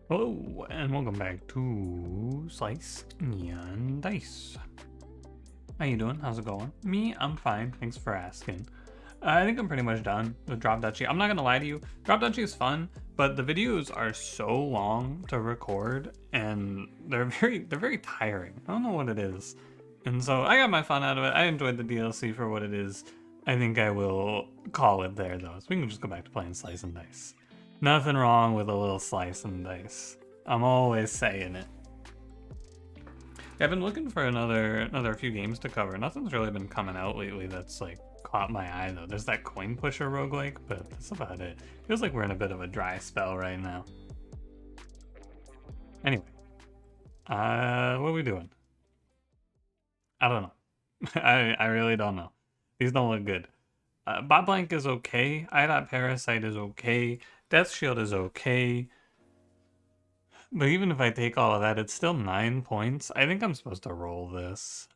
Hello, and welcome back to Slice and Dice. How you doing? How's it going? Me, I'm fine. Thanks for asking. I think I'm pretty much done with Drop Duchy. I'm not gonna lie to you. Drop Duchy is fun, but the videos are so long to record, and they're very tiring. I don't know what it is, and so I got my fun out of it. I enjoyed the DLC for what it is. I think I will call it there though, so we can just go back to playing Slice and Dice. Nothing wrong with a little slice and dice. I'm always saying it. Yeah, I've been looking for another few games to cover. Nothing's really been coming out lately that's like caught my eye though. There's that Coin Pusher roguelike, but that's about it. Feels like we're in a bit of a dry spell right now. Anyway, what are we doing? I don't know. I really don't know. These don't look good. Bot Blank is okay. Parasite is okay. Death Shield is okay. But even if I take all of that, it's still 9 points. I think I'm supposed to roll this.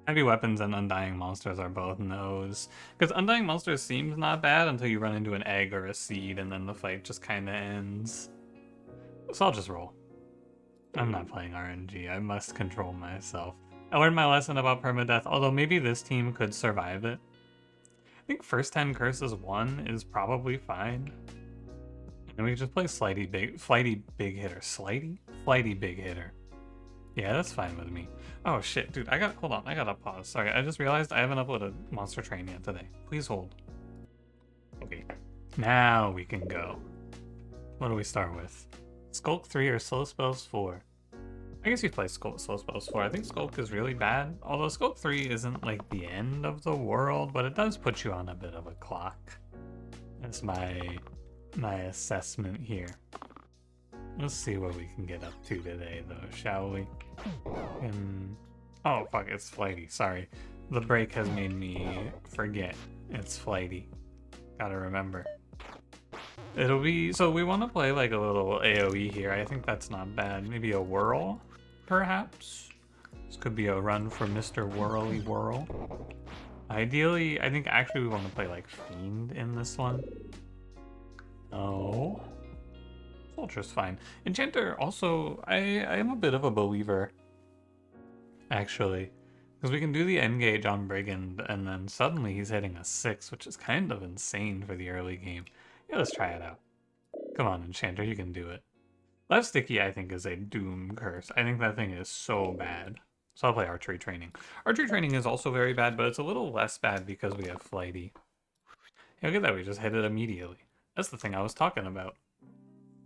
Heavy Weapons and Undying Monsters are both no's. Because Undying Monsters seems not bad until you run into an egg or a seed and then the fight just kind of ends. So I'll just roll. I'm not playing RNG. I must control myself. I learned my lesson about permadeath, although maybe this team could survive it. I think first 10 curses 1 is probably fine. And we can just play flighty big hitter. Flighty big hitter. Yeah, that's fine with me. Oh shit, dude, hold on, I gotta pause. Sorry, I just realized I haven't uploaded Monster Train yet today. Please hold. Okay, now we can go. What do we start with? Skulk 3 or Slow Spells 4? I guess you play Slow Spells 4. I think Skulk is really bad. Although Skulk 3 isn't like the end of the world, but it does put you on a bit of a clock. That's my assessment here. Let's see what we can get up to today, though, shall we? Oh, fuck, it's flighty. Sorry. The break has made me forget. It's flighty. Gotta remember. It'll be... So we want to play like a little AoE here. I think that's not bad. Maybe a whirl, perhaps? This could be a run for Mr. Whirly Whirl. Ideally, I think actually we want to play like Fiend in this one. Oh. Soldier's fine. Enchanter also, I am a bit of a believer, actually. Because we can do the engage on Brigand, and then suddenly he's hitting a 6, which is kind of insane for the early game. Yeah, let's try it out. Come on, Enchanter, you can do it. Left Sticky, I think, is a doom curse. I think that thing is so bad. So I'll play Archery Training. Archery Training is also very bad, but it's a little less bad because we have Flighty. Hey, look at that, we just hit it immediately. That's the thing I was talking about.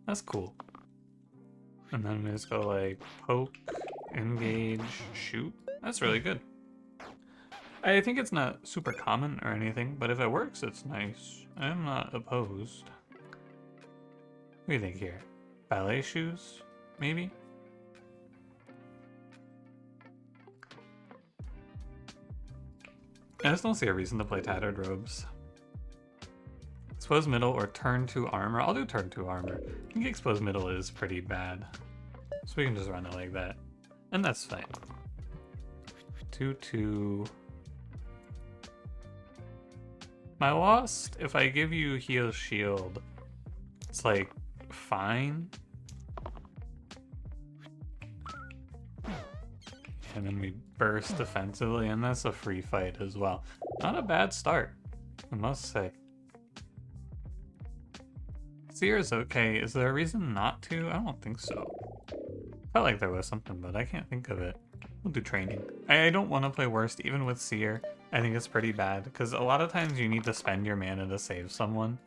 That's cool. And then we just go like poke, engage, shoot. That's really good. I think it's not super common or anything, but if it works, it's nice. I'm not opposed. What do you think here? Ballet shoes? Maybe? I just don't see a reason to play Tattered Robes. Expose middle or turn 2 armor. I'll do turn 2 armor. I think expose middle is pretty bad. So we can just run it like that. And that's fine. 2-2. My lost, if I give you heal shield, it's like fine. And then we burst defensively, and that's a free fight as well. Not a bad start, I must say. Seer's okay. Is there a reason not to? I don't think so. Felt like there was something, but I can't think of it. We'll do training. I don't want to play worst even with Seer. I think it's pretty bad because a lot of times you need to spend your mana to save someone,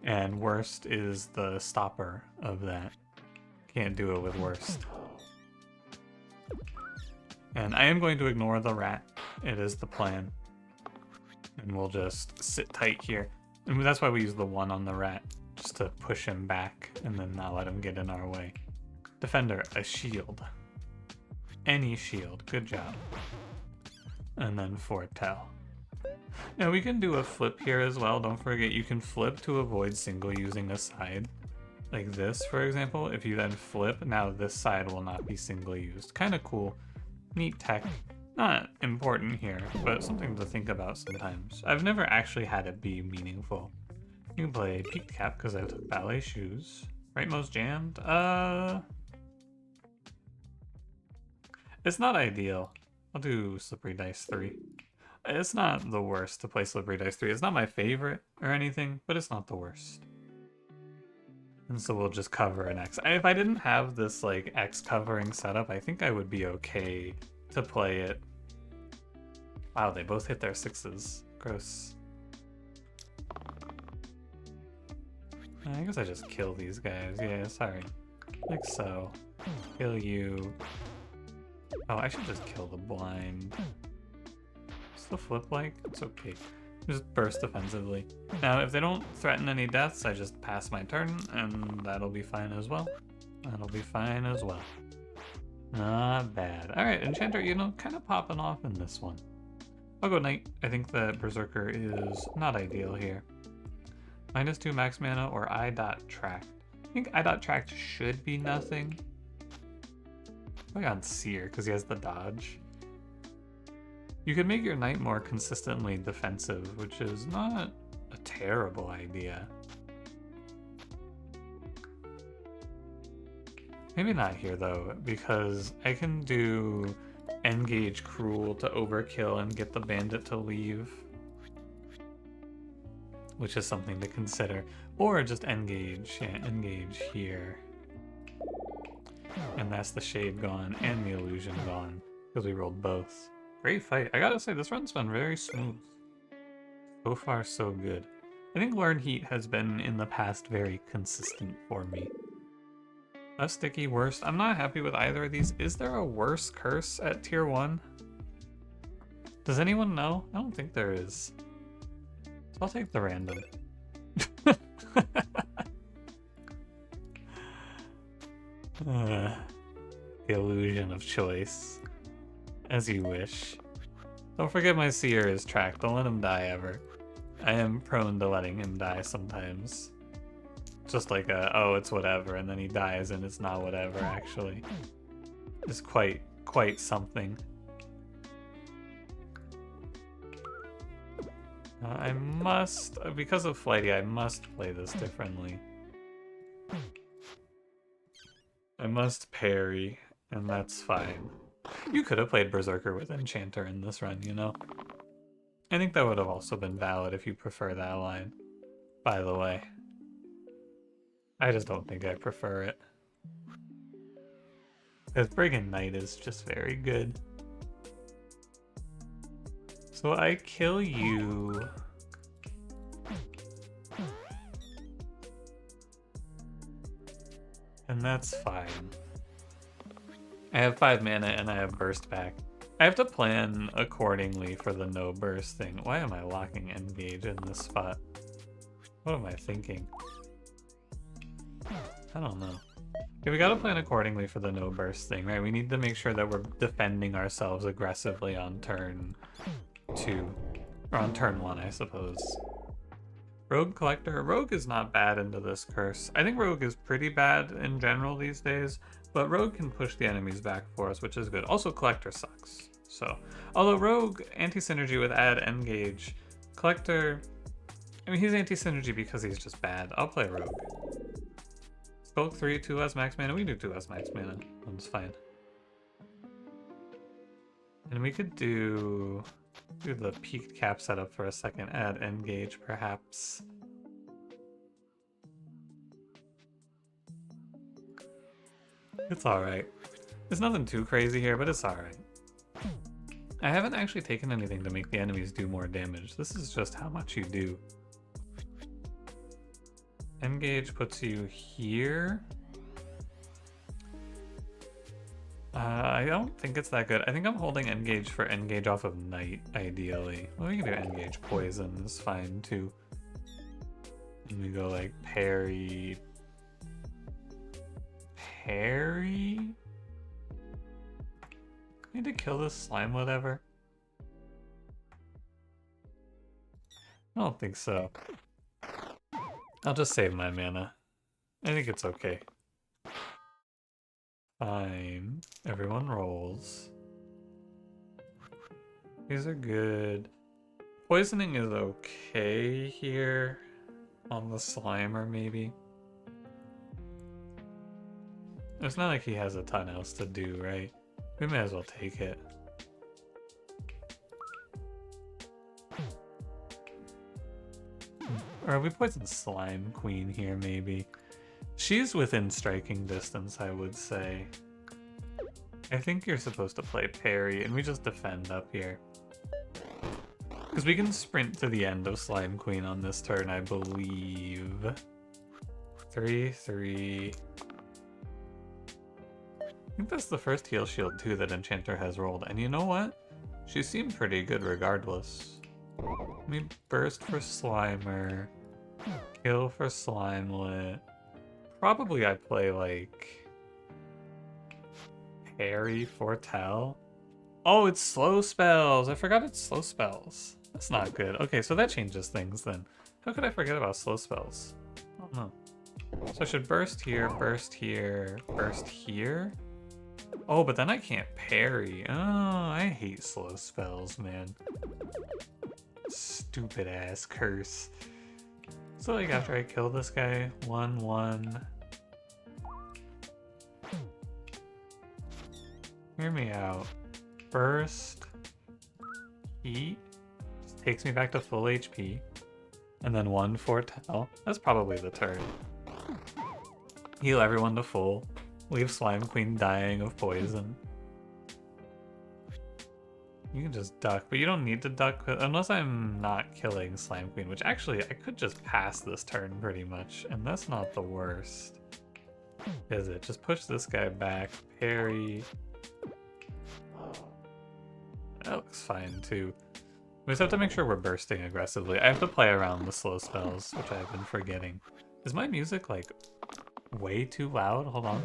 and worst is the stopper of that. Can't do it with worst. And I am going to ignore the rat. It is the plan. And we'll just sit tight here. And that's why we use the 1 on the rat. Just to push him back and then not let him get in our way. Defender, a shield. Any shield, good job. And then foretell. Now we can do a flip here as well. Don't forget you can flip to avoid single using a side. Like this, for example. If you then flip, now this side will not be single used. Kind of cool. Neat tech. Not important here, but something to think about sometimes. I've never actually had it be meaningful. You can play Peaked Cap because I took ballet shoes. Rightmost jammed? It's not ideal. I'll do Slippery Dice 3. It's not the worst to play Slippery Dice 3. It's not my favorite or anything, but it's not the worst. And so we'll just cover an X. If I didn't have this like X covering setup, I think I would be okay to play it. Wow, they both hit their 6s. Gross. I guess I just kill these guys. Yeah, sorry. Like so. Kill you. Oh, I should just kill the blind. What's the flip like? It's okay. Just burst defensively. Now, if they don't threaten any deaths, I just pass my turn, and that'll be fine as well. That'll be fine as well. Not bad. Alright, Enchanter, you know, kind of popping off in this one. I'll go Knight. I think that Berserker is not ideal here. -2 max mana or I.tract. I think I.tract should be nothing. I on Seer because he has the dodge. You could make your Knight more consistently defensive, which is not a terrible idea. Maybe not here though, because I can do Engage Cruel to overkill and get the bandit to leave, which is something to consider. Or just Engage, yeah, Engage here. And that's the Shade gone and the Illusion gone, because we rolled both. Great fight. I gotta say, this run's been very smooth. So far, so good. I think Learn Heat has been, in the past, very consistent for me. Less sticky, worst. I'm not happy with either of these. Is there a worse curse at tier 1? Does anyone know? I don't think there is. So I'll take the random. The illusion of choice. As you wish. Don't forget my Seer is tracked. Don't let him die ever. I am prone to letting him die sometimes. Just like a, oh, it's whatever, and then he dies and it's not whatever, actually. It's quite something. I must, because of Flighty, I must play this differently. I must parry, and that's fine. You could have played Berserker with Enchanter in this run, you know? I think that would have also been valid if you prefer that line, by the way. I just don't think I prefer it. Because Brigand Knight is just very good. So I kill you. And that's fine. I have 5 mana and I have burst back. I have to plan accordingly for the no burst thing. Why am I locking Engage in this spot? What am I thinking? I don't know. Okay, we gotta plan accordingly for the no burst thing, right? We need to make sure that we're defending ourselves aggressively on turn 2. Or on turn 1, I suppose. Rogue Collector. Rogue is not bad into this curse. I think Rogue is pretty bad in general these days, but Rogue can push the enemies back for us, which is good. Also, Collector sucks. So, although Rogue, anti-synergy with add Engage. Collector, I mean, he's anti-synergy because he's just bad. I'll play Rogue. Skulk 3, 2 less max mana. We can do 2 less max mana. That's fine. And we could do the peaked cap setup for a second. Add Engage, perhaps. It's alright. There's nothing too crazy here, but it's alright. I haven't actually taken anything to make the enemies do more damage. This is just how much you do. Engage puts you here. I don't think it's that good. I think I'm holding Engage for Engage off of Knight, ideally. Well, we can do Engage Poison, is fine too. And we go like parry. Parry? Need to kill this slime, whatever. I don't think so. I'll just save my mana. I think it's okay. Fine. Everyone rolls. These are good. Poisoning is okay here. On the Slimer, maybe. It's not like he has a ton else to do, right? We may as well take it. Or we poison Slime Queen here, maybe. She's within striking distance, I would say. I think you're supposed to play parry, and we just defend up here. Because we can sprint to the end of Slime Queen on this turn, I believe. 3-3. I think that's the first heal shield, too, that Enchanter has rolled. And you know what? She seemed pretty good regardless. Let me burst for Slimer. Kill for Slimelet. Probably I play, like... Parry Foretell. Oh, it's slow spells. I forgot it's slow spells. That's not good. Okay, so that changes things then. How could I forget about slow spells? I don't know. So I should burst here, burst here, burst here. Oh, but then I can't parry. Oh, I hate slow spells, man. Stupid ass curse. So like after I kill this guy, 1-1. Hear me out. Burst, heat, just takes me back to full HP, and then 1 Foretell. That's probably the turn. Heal everyone to full. Leave Slime Queen dying of poison. You can just duck, but you don't need to duck unless I'm not killing Slime Queen, which actually I could just pass this turn pretty much, and that's not the worst. Is it? Just push this guy back, parry. That looks fine too. We just have to make sure we're bursting aggressively. I have to play around the slow spells, which I've been forgetting. Is my music like way too loud? Hold on.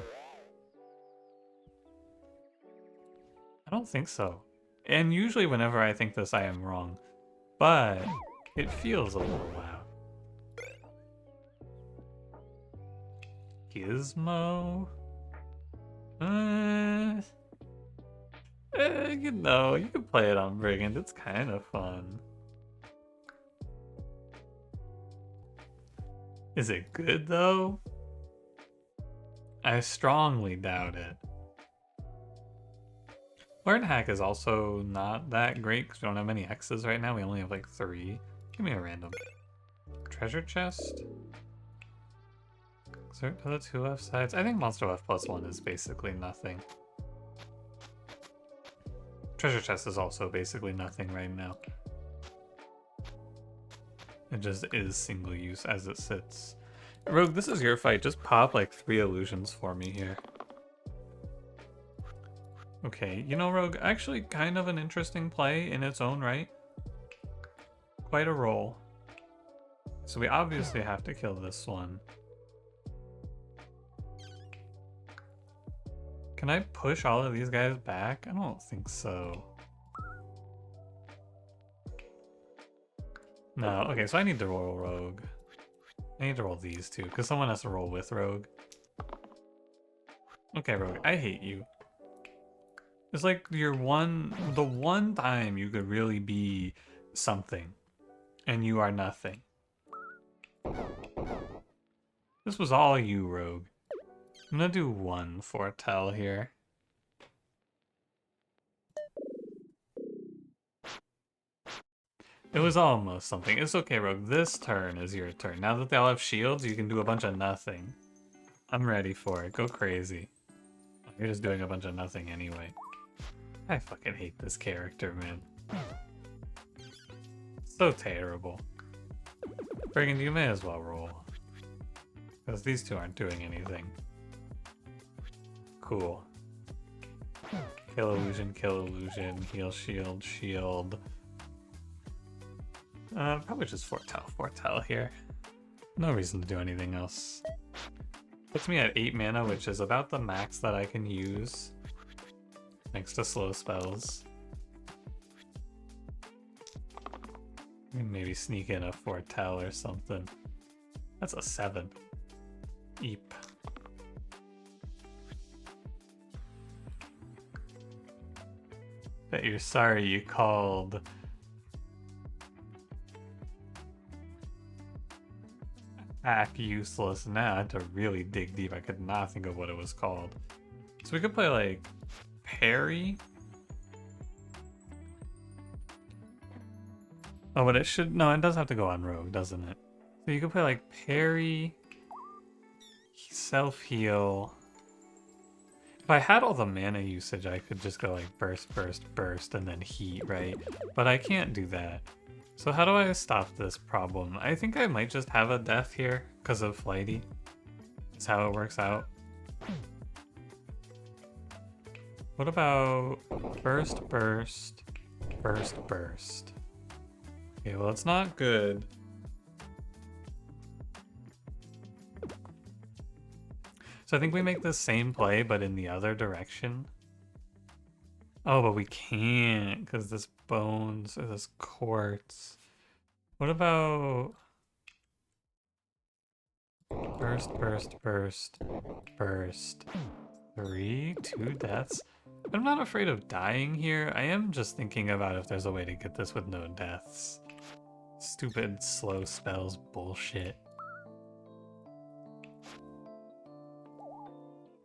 I don't think so. And usually whenever I think this, I am wrong. But it feels a little loud. Gizmo? You know, you can play it on Brigand. It's kind of fun. Is it good, though? I strongly doubt it. Learn Hack is also not that great because we don't have many X's right now. We only have like 3. Give me a random. Treasure chest? Exert to the 2 left sides. I think Monster Left +1 is basically nothing. Treasure chest is also basically nothing right now. It just is single use as it sits. Rogue, this is your fight. Just pop like 3 illusions for me here. Okay, you know, Rogue, actually kind of an interesting play in its own right. Quite a roll. So we obviously have to kill this one. Can I push all of these guys back? I don't think so. No, okay, so I need to roll Rogue. I need to roll these two, because someone has to roll with Rogue. Okay, Rogue, I hate you. It's like the one time you could really be something, and you are nothing. This was all you, Rogue. I'm gonna do 1 Foretell here. It was almost something. It's okay, Rogue. This turn is your turn. Now that they all have shields, you can do a bunch of nothing. I'm ready for it. Go crazy. You're just doing a bunch of nothing anyway. I fucking hate this character, man. So terrible. Brigand, you may as well roll. Because these two aren't doing anything. Cool. Kill illusion, heal shield, shield. Probably just Foretell here. No reason to do anything else. Puts me at 8 mana, which is about the max that I can use. Next to slow spells. Maybe sneak in a Foretell or something. That's a 7. Eep. Bet you're sorry you called. Attack useless. Now I had to really dig deep. I could not think of what it was called. So we could play like parry. Oh, but it should, no, it does have to go on rogue, doesn't it? So you could play like parry, self-heal. If I had all the mana usage, I could just go like burst, burst, burst, and then heat, right? But I can't do that. So how do I stop this problem? I think I might just have a death here because of flighty. That's how it works out. What about burst, burst, burst, burst? Okay, well, it's not good. So I think we make the same play, but in the other direction. Oh, but we can't because this bones or this quartz. What about burst, burst, burst, burst? 3, 2 deaths. I'm not afraid of dying here. I am just thinking about if there's a way to get this with no deaths. Stupid slow spells bullshit.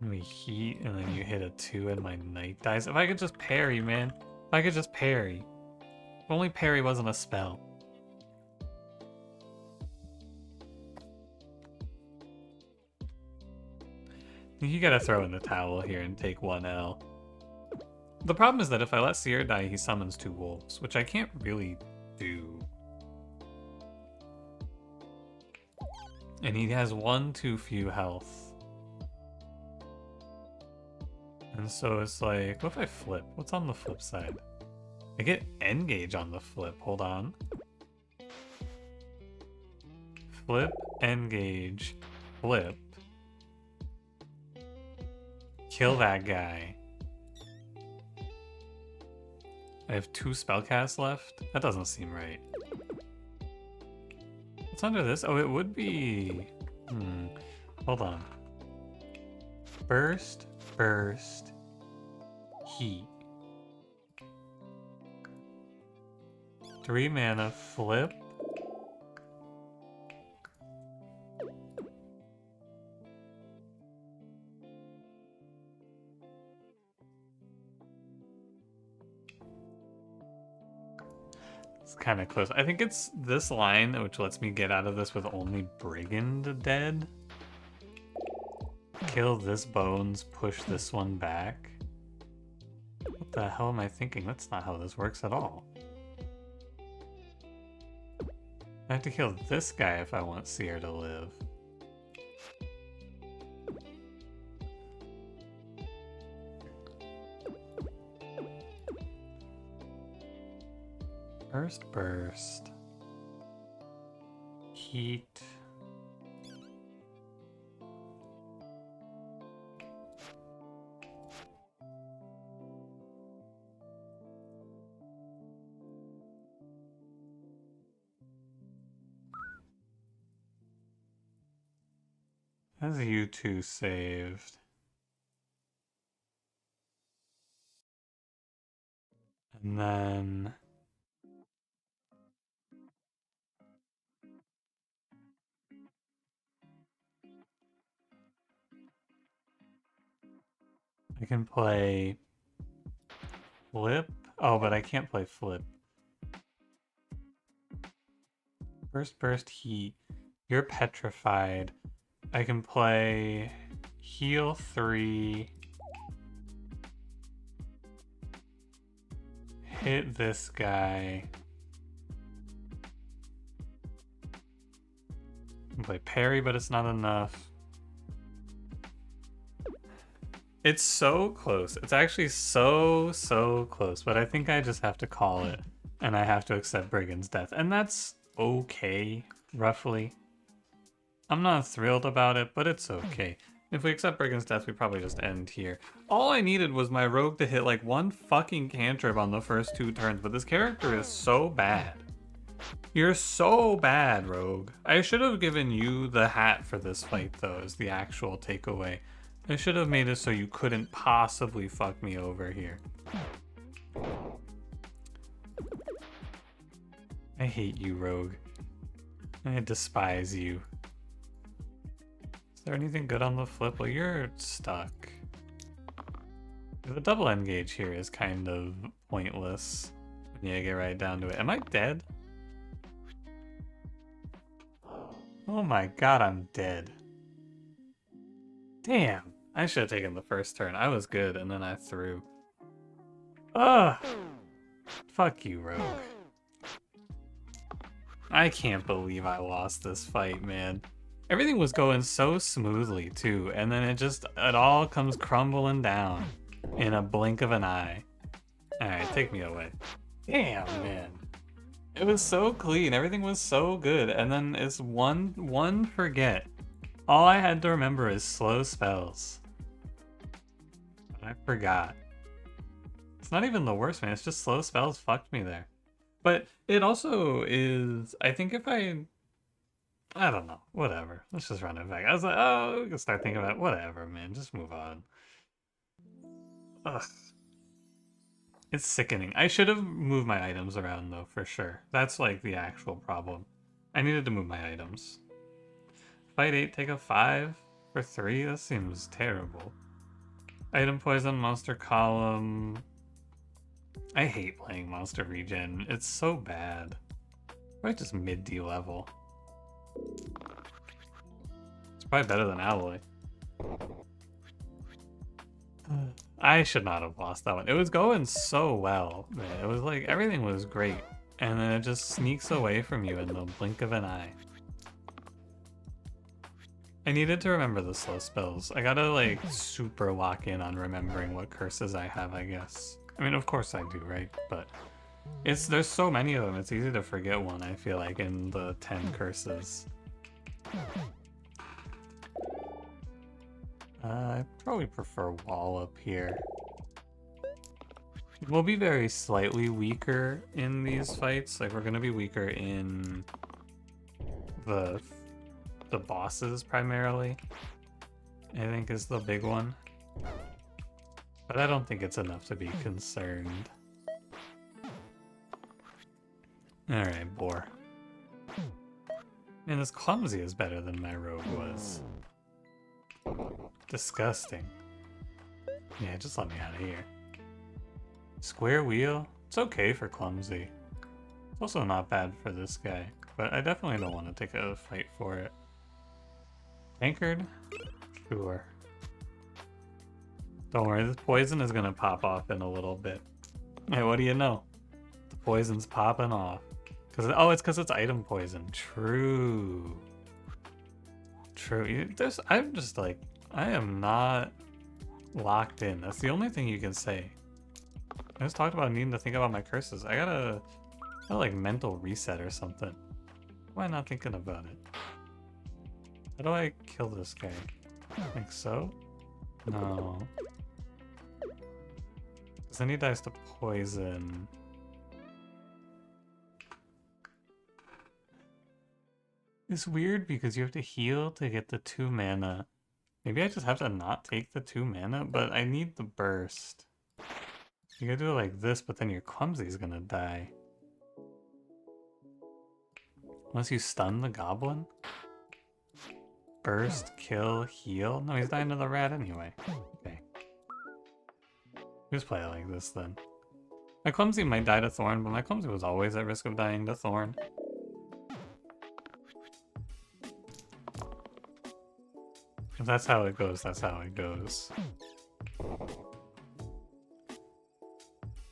We heat and then you hit a 2 and my knight dies. If I could just parry, man. If I could just parry. If only parry wasn't a spell. You gotta throw in the towel here and take 1 L. The problem is that if I let Seer die, he summons 2 wolves, which I can't really do. And he has 1 too few health. And so it's like, what if I flip? What's on the flip side? I get engage on the flip. Hold on. Flip, engage, flip. Kill that guy. I have 2 spellcasts left? That doesn't seem right. What's under this? Oh, it would be... Hold on. Burst, burst, heat. 3 mana, flip. It's kind of close. I think it's this line which lets me get out of this with only Brigand dead. Kill this bones, push this one back. What the hell am I thinking? That's not how this works at all. I have to kill this guy if I want Seer to live. Burst, burst. Heat. Has you two saved? And then... I can play... Flip? Oh, but I can't play flip. Burst, burst, heat. You're petrified. I can play heal 3. Hit this guy. I can play parry, but it's not enough. It's so close. It's actually so close, but I think I just have to call it, and I have to accept Brigand's death, and that's okay, roughly. I'm not thrilled about it, but it's okay. If we accept Brigand's death, we probably just end here. All I needed was my rogue to hit like 1 fucking cantrip on the first 2 turns, but this character is so bad. You're so bad, rogue. I should have given you the hat for this fight, though, as the actual takeaway. I should have made it so you couldn't possibly fuck me over here. I hate you, rogue. I despise you. Is there anything good on the flip? Well, you're stuck. The double engage here is kind of pointless when you get right down to it. Am I dead? Oh my god, I'm dead. Damn. I should have taken the first turn. I was good, and then I threw. Ugh! Fuck you, Rogue. I can't believe I lost this fight, man. Everything was going so smoothly, too, and then it all comes crumbling down in a blink of an eye. Alright, take me away. Damn, man. It was so clean, everything was so good, and then it's one forget. All I had to remember is slow spells. I forgot. It's not even the worst, man, it's just slow spells fucked me there. But it also is, I think if I don't know, whatever. Let's just run it back. I was like, oh, we can start thinking about whatever, man, just move on. Ugh. It's sickening. I should have moved my items around, though, for sure. That's, like, the actual problem. I needed to move my items. Fight 8, take a 5 for 3? That seems terrible. Item poison, monster column. I hate playing monster regen. It's so bad. Probably just mid-D level. It's probably better than alloy. I should not have lost that one. It was going so well, man. It was like everything was great, and then it just sneaks away from you in the blink of an eye. I needed to remember the slow spells. I gotta like super lock in on remembering what curses I have, I guess. I mean, of course I do, right? But there's so many of them, it's easy to forget one, I feel like, in the 10 curses. I probably prefer wall up here. We'll be very slightly weaker in these fights. Like, we're gonna be weaker in the bosses primarily, I think is the big one. But I don't think it's enough to be concerned. Alright, boar. Man, this Clumsy is better than my rogue was. Disgusting. Yeah, just let me out of here. Square wheel? It's okay for Clumsy. It's also not bad for this guy, but I definitely don't want to take a fight for it. Tankard? Sure. Don't worry, this poison is gonna pop off in a little bit. Hey, what do you know? The poison's popping off. It's because it's item poison. True. True. I'm just like, I am not locked in. That's the only thing you can say. I just talked about needing to think about my curses. I gotta like mental reset or something. Why am I not thinking about it? How do I kill this guy? Like so? No. Because then he dies to poison. It's weird because you have to heal to get the 2 mana. Maybe I just have to not take the 2 mana, but I need the burst. You gotta do it like this, but then your Clumsy's gonna die. Unless you stun the goblin? Burst, kill, heal? No, he's dying to the rat anyway. Okay. Just play it like this then. My Clumsy might die to Thorn, but my Clumsy was always at risk of dying to Thorn. If that's how it goes, that's how it goes.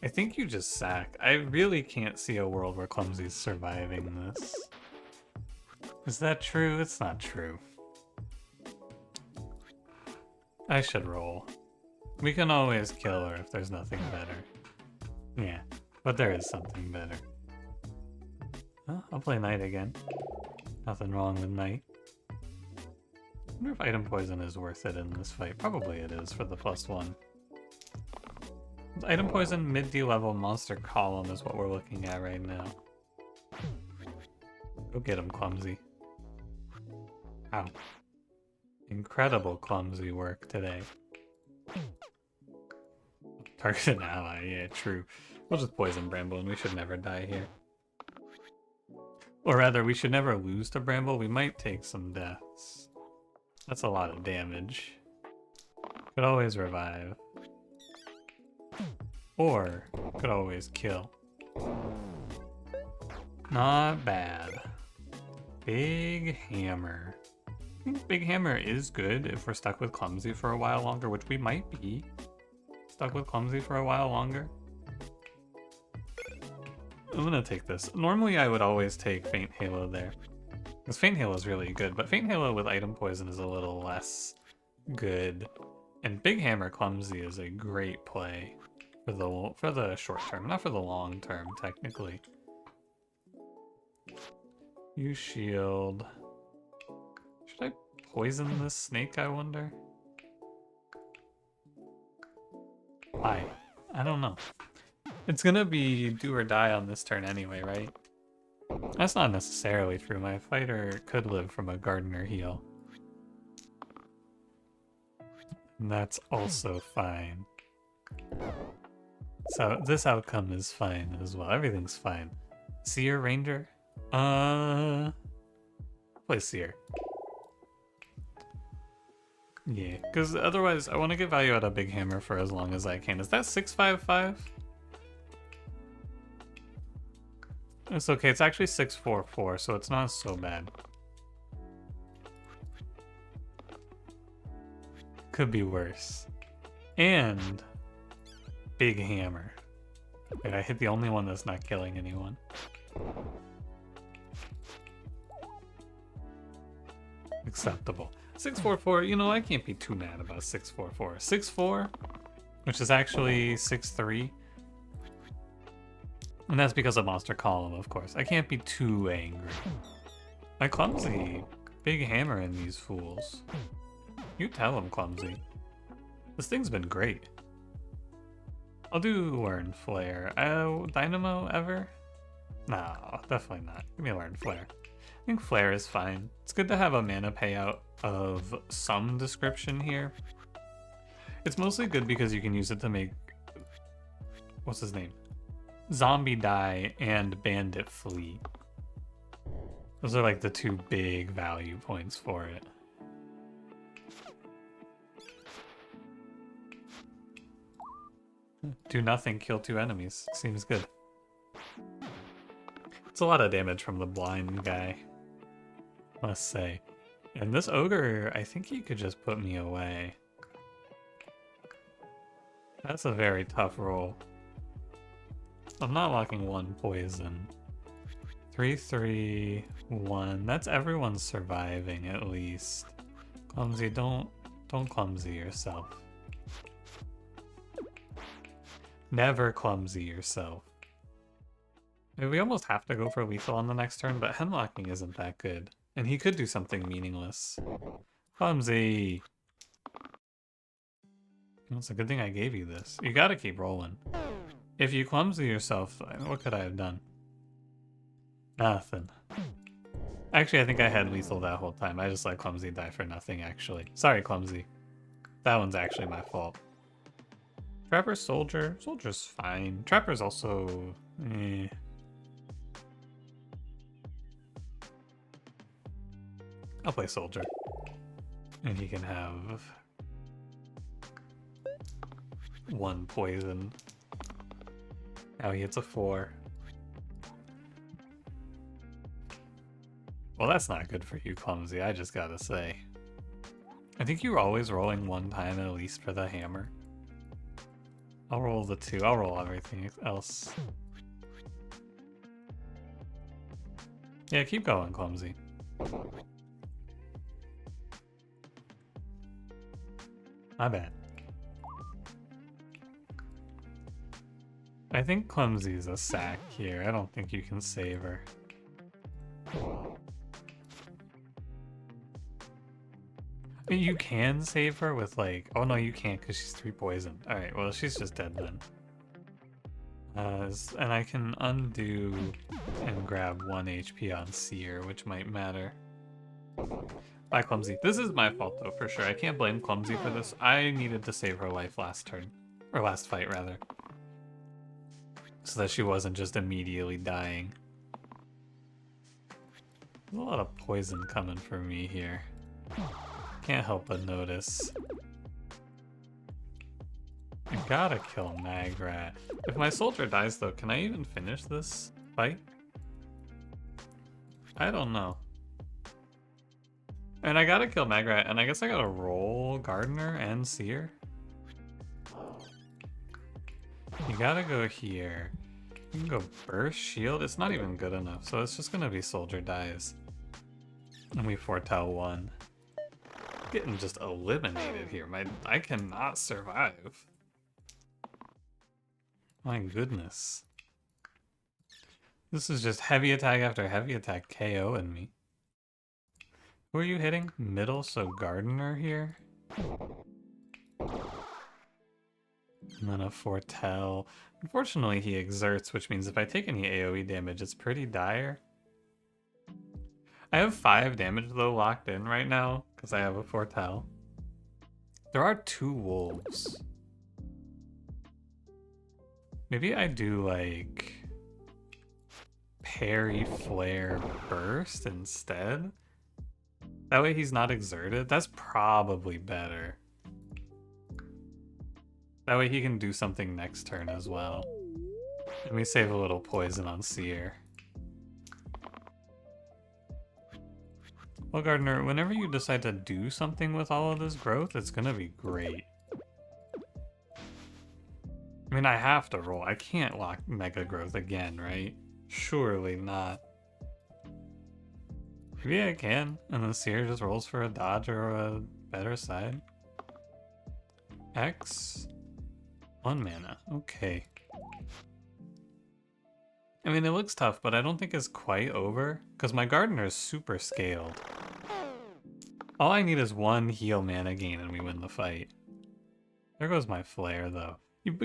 I think you just sack. I really can't see a world where Clumsy's surviving this. Is that true? It's not true. I should roll. We can always kill her if there's nothing better. Yeah, but there is something better. Well, I'll play Knight again. Nothing wrong with Knight. I wonder if item poison is worth it in this fight. Probably it is for the +1. Item poison mid-D level monster column is what we're looking at right now. Go get him, Clumsy. Ow. Incredible Clumsy work today. Target an ally, yeah, true. We'll just poison Bramble and we should never die here. Or rather, we should never lose to Bramble. We might take some deaths. That's a lot of damage. Could always revive. Or could always kill. Not bad. Big Hammer. I think Big Hammer is good if we're stuck with Clumsy for a while longer, which we might be. Stuck with Clumsy for a while longer. I'm gonna take this. Normally I would always take Faint Halo there. Because Faint Halo is really good, but Faint Halo with item poison is a little less good. And Big Hammer Clumsy is a great play for the short term, not for the long term, technically. You shield. Should I poison this snake, I wonder? Why? I don't know. It's gonna be do or die on this turn anyway, right? That's not necessarily true. My fighter could live from a gardener heal. And that's also fine. So this outcome is fine as well. Everything's fine. Seer Ranger? Play Seer. Yeah, because otherwise I want to get value out of Big Hammer for as long as I can. Is that 655? It's okay, it's actually 644, so it's not so bad. Could be worse. And Big Hammer. Wait, I hit the only one that's not killing anyone. Acceptable. 644, you know, I can't be too mad about 644. 6-4, which is actually 6-3. And that's because of Monster Column, of course. I can't be too angry. My Clumsy. Big Hammer in these fools. You tell him, Clumsy. This thing's been great. I'll do Learn Flare. Dynamo ever? No, definitely not. Give me a Learn Flare. I think Flare is fine. It's good to have a mana payout of some description here. It's mostly good because you can use it to make... What's his name? Zombie die and Bandit flee. Those are like the two big value points for it. Do nothing, kill 2 enemies. Seems good. It's a lot of damage from the blind guy, must say. And this ogre, I think he could just put me away. That's a very tough roll. I'm not locking 1 poison. 3-3-1. That's everyone surviving at least. Clumsy, don't clumsy yourself. Never clumsy yourself. Maybe we almost have to go for lethal on the next turn, but hemlocking isn't that good. And he could do something meaningless. Clumsy! Well, it's a good thing I gave you this. You gotta keep rolling. If you clumsy yourself, what could I have done? Nothing. Actually, I think I had lethal that whole time. I just let Clumsy die for nothing, actually. Sorry, Clumsy. That one's actually my fault. Trapper, Soldier. Soldier's fine. Trapper's also... eh. I'll play Soldier. And he can have... 1 poison. Now he hits a 4. Well, that's not good for you, Clumsy, I just gotta say. I think you're always rolling 1 time at least for the hammer. I'll roll the 2. I'll roll everything else. Yeah, keep going, Clumsy. My bad. I think Clumsy's a sack here. I don't think you can save her. I mean, you can save her with like... Oh no, you can't because she's 3 poisoned. Alright, well she's just dead then. And I can undo and grab 1 HP on Seer, which might matter. Bye, Clumsy. This is my fault though, for sure. I can't blame Clumsy for this. I needed to save her life last turn. Or last fight, rather. So that she wasn't just immediately dying. There's a lot of poison coming for me here. Can't help but notice. I gotta kill Magrat. If my soldier dies though, can I even finish this fight? I don't know. And I gotta kill Magrat, and I guess I gotta roll Gardener and Seer. You gotta go here. You can go Burst Shield. It's not even good enough, so it's just gonna be Soldier dies. And we foretell one. Getting just eliminated here. I cannot survive. My goodness. This is just heavy attack after heavy attack KOing me. Who are you hitting? Middle, so Gardener here. And then a foretell. Unfortunately, he exerts, which means if I take any AoE damage, it's pretty dire. I have 5 damage though locked in right now, because I have a foretell. There are 2 wolves. Maybe I do like parry, flare, burst instead. That way he's not exerted. That's probably better. That way he can do something next turn as well. Let me save a little poison on Seer. Well, Gardener, whenever you decide to do something with all of this growth, it's gonna be great. I mean, I have to roll. I can't lock Mega Growth again, right? Surely not. Maybe I can, and then Seer just rolls for a dodge or a better side. X. 1 mana. Okay. I mean, it looks tough, but I don't think it's quite over, because my Gardener is super scaled. All I need is 1 heal mana gain and we win the fight. There goes my flare, though.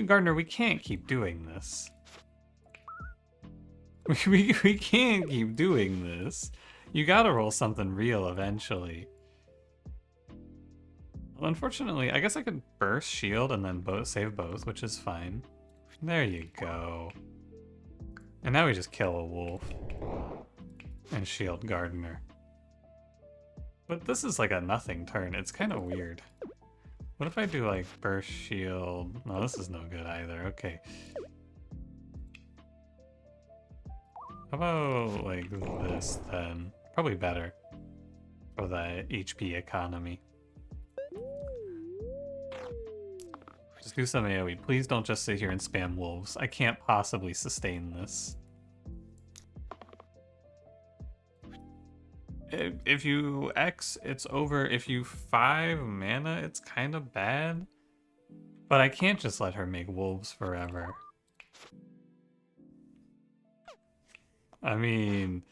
Gardener, we can't keep doing this. We can't keep doing this. You gotta roll something real eventually. Well, unfortunately, I guess I could burst shield and then save both, which is fine. There you go. And now we just kill a wolf. And shield Gardener. But this is like a nothing turn. It's kind of weird. What if I do like burst shield? No, this is no good either. Okay. How about like this then? Probably better for the HP economy. Just do some AoE. Please don't just sit here and spam wolves. I can't possibly sustain this. If you X, it's over. If you 5 mana, it's kind of bad. But I can't just let her make wolves forever. I mean,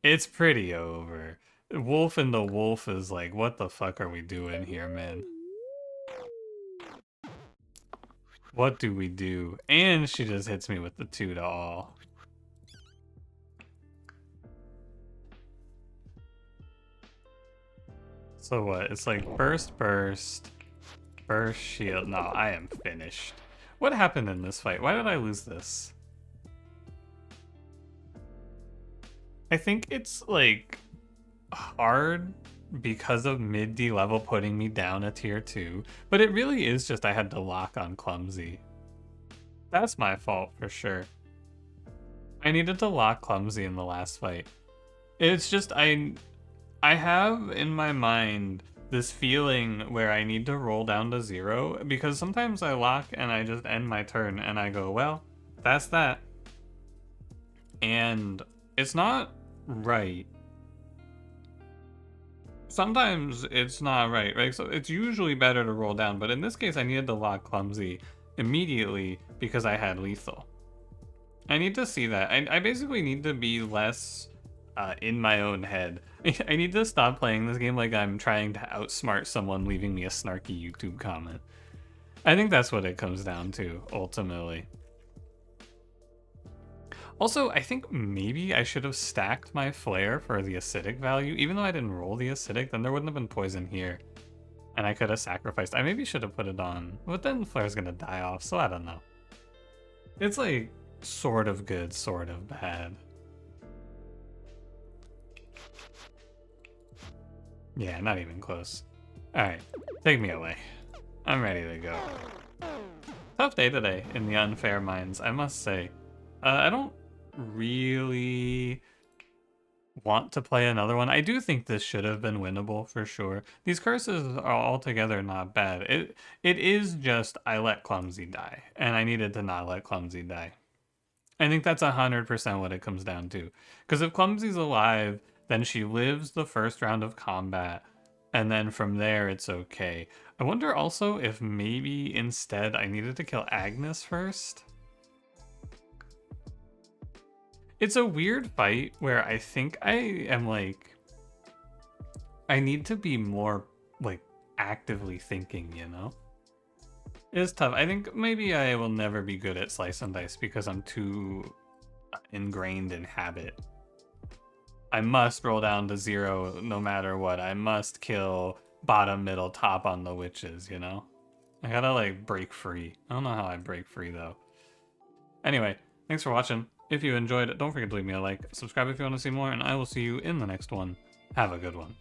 it's pretty over. Wolf and the wolf is like, what the fuck are we doing here, man? What do we do? And she just hits me with the 2 to all. So what? It's like burst, shield. No, I am finished. What happened in this fight? Why did I lose this? I think it's like hard because of mid-D level putting me down a tier 2, but it really is just I had to lock on Clumsy. That's my fault for sure. I needed to lock Clumsy in the last fight. It's just I have in my mind this feeling where I need to roll down to 0 because sometimes I lock and I just end my turn and I go, well, that's that. And it's not right. Sometimes it's not right? So it's usually better to roll down, but in this case I needed to lock Clumsy immediately because I had lethal. I need to see that. I basically need to be less in my own head. I need to stop playing this game like I'm trying to outsmart someone leaving me a snarky YouTube comment. I think that's what it comes down to, ultimately. Also, I think maybe I should have stacked my flare for the acidic value. Even though I didn't roll the acidic, then there wouldn't have been poison here. And I could have sacrificed. I maybe should have put it on. But then flare's gonna die off, so I don't know. It's like sort of good, sort of bad. Yeah, not even close. Alright, take me away. I'm ready to go. Tough day today in the Unfair Minds, I must say. I don't really want to play another one. I do think this should have been winnable for sure. These curses are altogether not bad. It is just I let Clumsy die, and I needed to not let Clumsy die. I think that's 100% what it comes down to. Because if Clumsy's alive, then she lives the first round of combat, and then from there it's okay. I wonder also if maybe instead I needed to kill Agnes first. It's a weird fight where I think I am like, I need to be more like actively thinking, you know? It's tough. I think maybe I will never be good at slice and dice because I'm too ingrained in habit. I must roll down to 0 no matter what. I must kill bottom, middle, top on the witches, you know? I gotta like break free. I don't know how I break free though. Anyway, thanks for watching. If you enjoyed it, don't forget to leave me a like, subscribe if you want to see more, and I will see you in the next one. Have a good one.